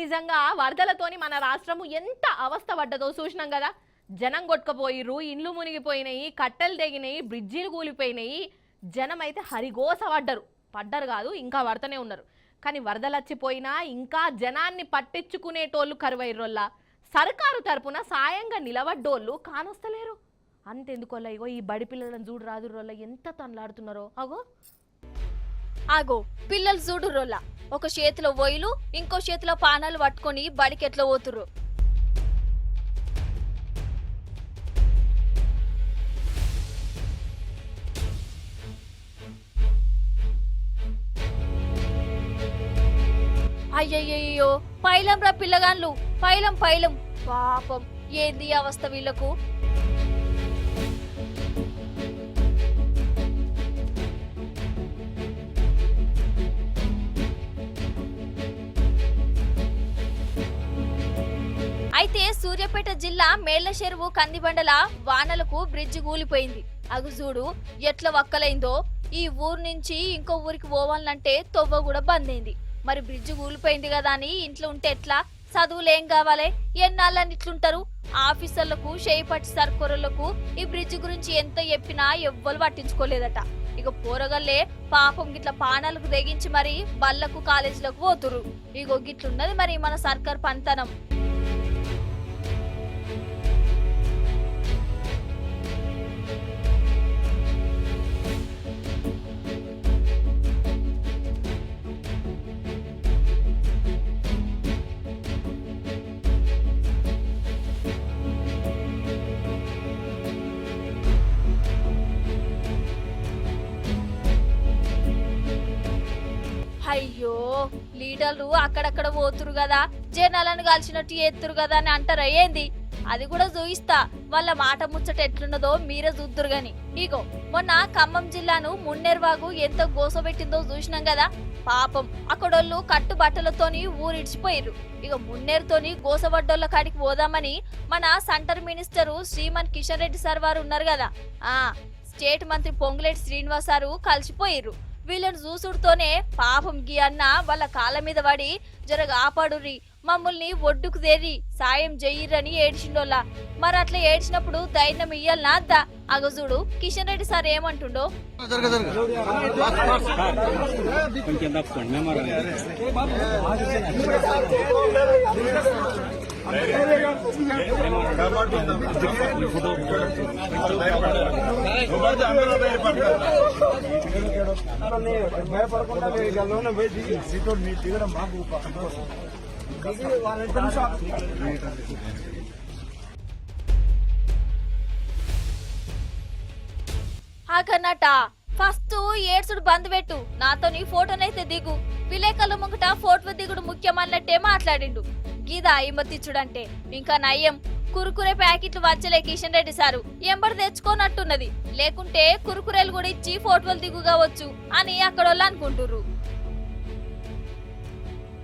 నిజంగా వరదలతోని మన రాష్ట్రము ఎంత అవస్థ పడ్డదో చూసినాం కదా. జనం కొట్టుకుపోయిర్రు, ఇండ్లు మునిగిపోయినాయి, కట్టెలు తెగినాయి, బ్రిడ్జిలు కూలిపోయినాయి. జనం అయితే హరిగోస పడ్డరు కాదు, ఇంకా పడుతూనే ఉన్నారు. కానీ వరదలు వచ్చిపోయినా ఇంకా జనాన్ని పట్టించుకునేటోళ్ళు కరువైర్రోల్లా సర్కారు తరపున సాయంగా నిలబడ్డోళ్ళు కానొస్తలేరు. అంతెందుకోల్లా ఇగో ఈ బడి పిల్లలను చూడు రాదురోళ్ళ ఎంత తనలాడుతున్నారో. ఆగో పిల్లలు చూడు రోల్లా, ఒక చేతిలో ఒయిలు ఇంకో చేతిలో పానాలు పట్టుకొని బడికి ఎట్లా పోతుర్రు. అయ్యయ్యో పైలం రా పిల్లగాన్లు, పైలం పైలం. పాపం ఏంది అవస్థ వీళ్లకు. అయితే సూర్యాపేట జిల్లా మేళ్ల చెరువు కందిబండల వానలకు బ్రిడ్జి కూలిపోయింది. అగుజూడు ఎట్లా వక్కలైందో. ఈ ఊరు నుంచి ఇంకో ఊరికి పోవాలంటే తొవ్వ కూడా బంద్ అయింది. మరి బ్రిడ్జి కూలిపోయింది కదా అని ఇంట్లో ఉంటే ఎట్లా? చదువులు ఏం కావాలి? ఎన్నాళ్ళని ఇట్లుంటారు? ఆఫీసర్లకు చేయిపట్టి సర్కొరలకు ఈ బ్రిడ్జి గురించి ఎంత చెప్పినా ఎవ్వరు పట్టించుకోలేదట. ఇక పోరగల్లే పాపం గిట్ల పానాలకు తెగించి మరి బళ్ళకు కాలేజీలకు పోతురు. ఇగో గిట్లున్నది మరి మన సర్కార్ పంతనం. అయ్యో లీడర్లు అక్కడక్కడ పోతురు కదా, జనాలను కలిసినట్టు ఎత్తురు కదా అని అంటారా ఏంది? అది కూడా చూయిస్తా, వాళ్ళ మాట ముచ్చట ఎట్లున్నదో మీరే చూద్దురు గాని. ఇగో మొన్న ఖమ్మం జిల్లాను మున్నేర్వాగు ఎంత గోసబెట్టిందో చూసినాం కదా. పాపం అక్కడోళ్ళు కట్టు బట్టలతోని ఊరిడిచిపోయిర్రు. ఇక మున్నేరుతోని గోసబడ్డోళ్ళ కాడికి పోదామని మన centre minister Shriman Kishan Reddy sir వారు ఉన్నారు కదా, స్టేట్ మంత్రి పొంగులేటి శ్రీనివాస్ సారు కలిసిపోయిర్రు. వీళ్ళని చూసుడుతోనే పాపం గీ అన్న వాళ్ళ కాళ్ళ మీద పడి జరగ ఆపాడుర్రి, మమ్మల్ని ఒడ్డుకు దేరి సాయం చెయ్యిర్రని ఏడ్చిండోళ్ళ. మరి అట్లా ఏడ్చినప్పుడు ధైర్యం ఇయ్యాలనా అద్దా? అగజుడు కిషన్ రెడ్డి సార్ ఏమంటుండో. ఆగన్నట ఫస్ట్ ఏడ్సుడు బంద్ పెట్టు, నాతోని ఫోటోనైతే దిగు. విలేకరుల ముంగట ఫోటో దిగుడు ముఖ్యమన్నట్టే మాట్లాడిండు. గీదా ఇమ్మతిచ్చుడంటే ఇంకా నయ్యం. కురుకురే ప్యాకెట్లు వచ్చలే కిషన్ రెడ్డి సారు, ఎంబడి తెచ్చుకోనట్టున్నది. లేకుంటే కురుకురేలు కూడా ఇచ్చి ఫోటోలు దిగుగావచ్చు అని అక్కడోళ్ళు అనుకుంటుర్రు.